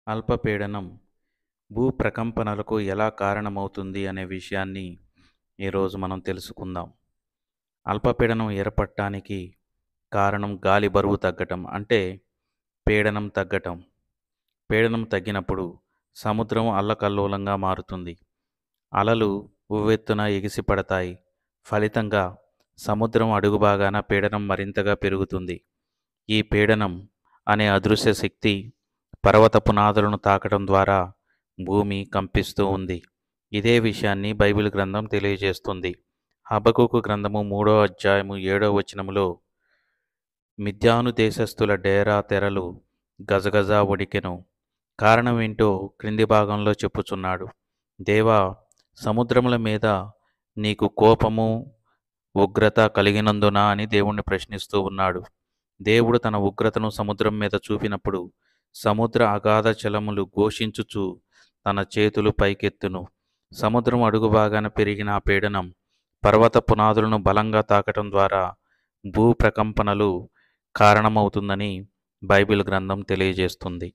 అల్పపీడనం భూప్రకంపనలకు ఎలా కారణమవుతుంది అనే విషయాన్ని ఈరోజు మనం తెలుసుకుందాం. అల్పపీడనం ఏర్పడటానికి కారణం గాలి బరువు తగ్గటం, అంటే పీడనం తగ్గటం. పీడనం తగ్గినప్పుడు సముద్రం అల్లకల్లోలంగా మారుతుంది. అలలు ఉవ్వెత్తున ఎగిసిపడతాయి. ఫలితంగా సముద్రం అడుగు భాగాన పీడనం మరింతగా పెరుగుతుంది. ఈ పీడనం అనే అదృశ్య శక్తి పర్వత పునాదులను తాకడం ద్వారా భూమి కంపిస్తూ ఉంది. ఇదే విషయాన్ని బైబిల్ గ్రంథం తెలియజేస్తుంది. హబక్కూకు గ్రంథము 3వ అధ్యాయము 7వ వచనములో, మిద్యాను దేశస్థుల డేరా తెరలు గజగజ వణికెను. కారణమేంటో క్రింది భాగంలో చెప్పుచున్నాడు. దేవా, సముద్రముల మీద నీకు కోపము, ఉగ్రత కలిగినందున అని దేవుణ్ణి ప్రశ్నిస్తూ ఉన్నాడు. దేవుడు తన ఉగ్రతను సముద్రం మీద చూపినప్పుడు సముద్ర అగాధ జలములు ఘోషించుచు తన చేతులు పైకెత్తును. సముద్రం అడుగు భాగాన పెరిగిన ఆ పీడనం పర్వత పునాదులను బలంగా తాకటం ద్వారా భూ ప్రకంపనలు కారణమవుతుందని బైబిల్ గ్రంథం తెలియజేస్తుంది.